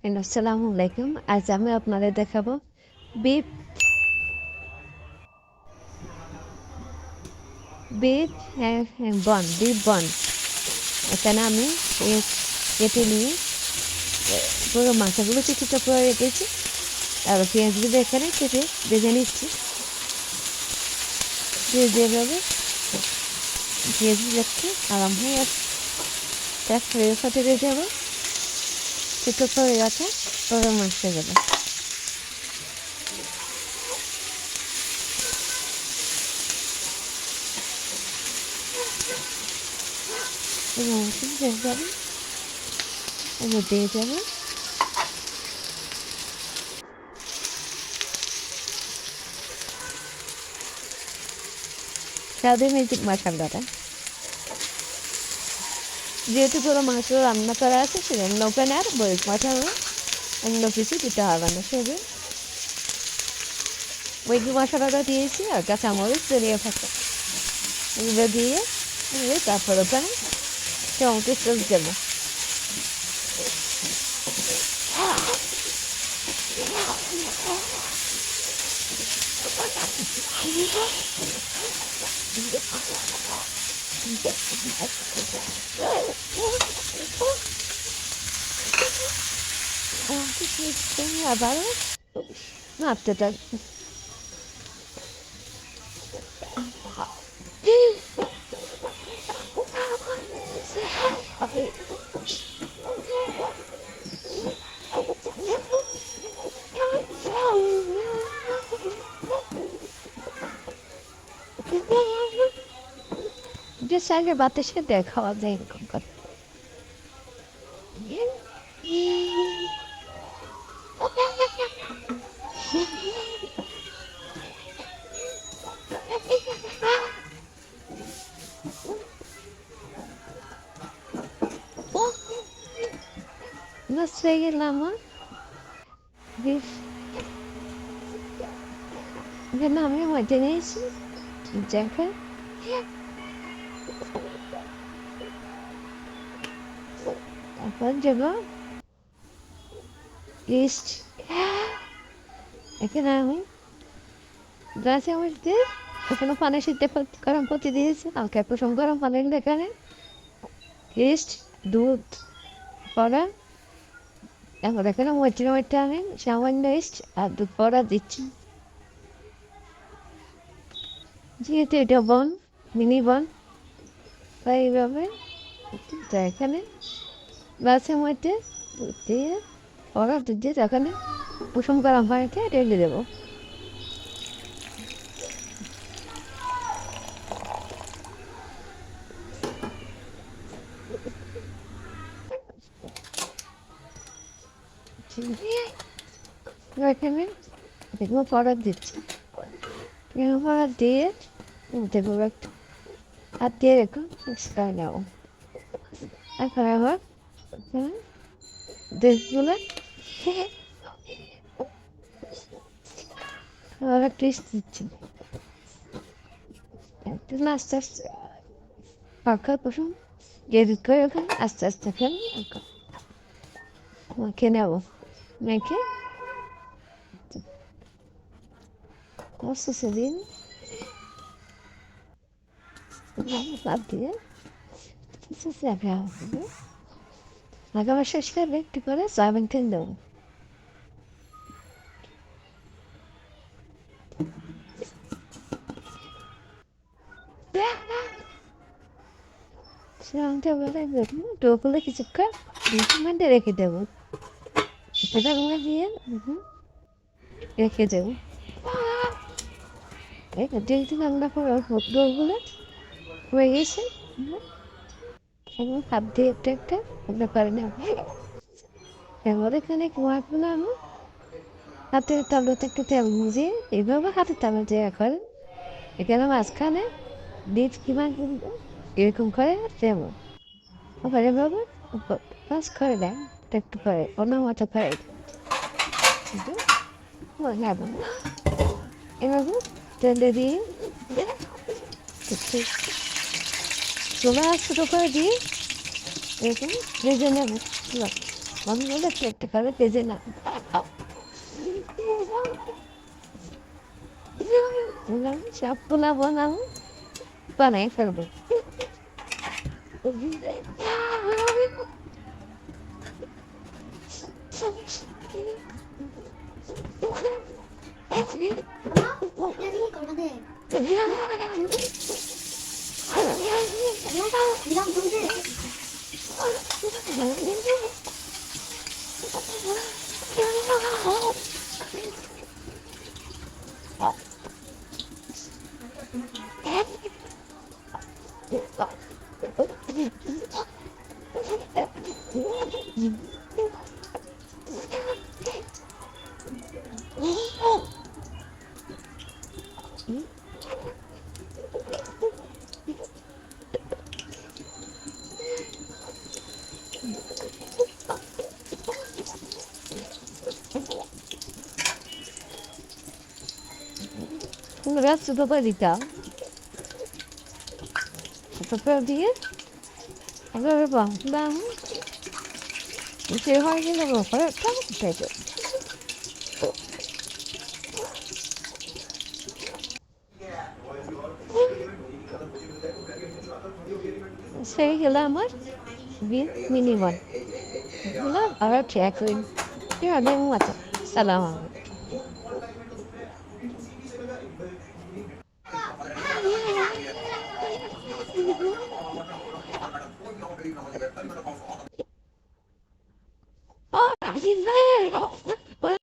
আসসালামু আলাইকুম। আজ আমি আপনাদের দেখাবো বিফ বিফ বিফ বন। এখানে আমি কেটে নিয়ে পুরো মাথাগুলো কিছুটা করে রেখেছি, আর পেঁয়াজগুলো এখানে কেটে ভেজে নিচ্ছি। যেভাবে পেঁয়াজগুলো একটু আরাম হয়ে আসছে, তারপরে ফেটে যাবো ছোটো করে রাখা পুরো মাছটা গেল। দিয়ে যাবে, দিয়ে যাবে সাদে ম্যাজিক মশলাটা। যেহেতু পুরো মাংস রান্না করা আছে, সেজন্য ওখানে আর বরিক মশলা অন্য কিছু দিতে হবে না। সেজন্য ওই মশলাটা দিয়েছি, আর কাঁচামরিচ ধনিয়া পাতা এগুলো দিয়ে তারপর ওখানে টমেটো সস দেবো। আবার নাড়তে থাকবো। যে সাইডে বাতাসে দেখাওয়া যায় এরকম কথা। Nasıl ama bir namı madenesi cephe তারপর যাব ইস্ট। এখানে আমি গ্লাসে মধ্যে এখানে পানি সিদ্ধ গরম করতে দিয়েছি, হালকা কুসুম গরম পানি এখানে ইস্ট দুধ পড়া। এখন এখানে মধ্যে মধ্যে আমি সামান্য ইস্ট আর দুধ পড়া দিচ্ছি। যেহেতু এটা বন, মিনি বন, তাই এইভাবে এখানে গ্লাসের মধ্যে দুধ দিয়ে পড়া দুধ দিয়ে এখানে কুসুম গরম পানিতে ঢেলে দেবো। এখানে দেখবো পড়া দিচ্ছি, পড়া দিয়ে দেবো একটু হাত দিয়ে রেখো করে নেবো। এখন আবার দেশগুলো আবার টেস্ট দিচ্ছি, একটু আস্তে আস্তে পাখা কুসুম গেরিট করে ওখানে আস্তে আস্তে ফেলে মেখে নেবো। মেখে আস্তে দিন বাদ দিয়ে আগামী শেষ করে একটু করে সয়াবিন তেল দেবো। সেরকমটা বলে দেখবো ডোগুলো কিছুক্ষণ মিনিটে রেখে দেবো। সেটা দিয়ে রেখে দেবো। যেহেতু রান্না করার ডোগুলো হয়ে গেছে, এখন হাত দিয়ে একটা একটা রান্না করে নেব। এবার এখানে কুয়াগুলো আমি হাতের তালুতে একটু তেল মুজিয়ে এইভাবে হাতের তালু দেওয়া করে এখানে মাঝখানে ডিপ কিমা এরকম করে দেবো। আবার এভাবে পাস করে দেয় একটু করে অন্য মতো করে এভাবে তেলে দিয়ে চুলা ছোটো করে দিয়ে এরকম ভেজে নেবো। আমি বলে একটা করে পেজে না সব পোলা বানাবো বানাই ফেলবো Un ragazzo dopodiché, per dire, aveva সে হয় কিন্তু ব্যাপারে কেমন পেয়েছে সেই হলো আমার বিল মিনিমাম হলো আবার ট্র্যাক হইল অনেক মতো সালাম Oh,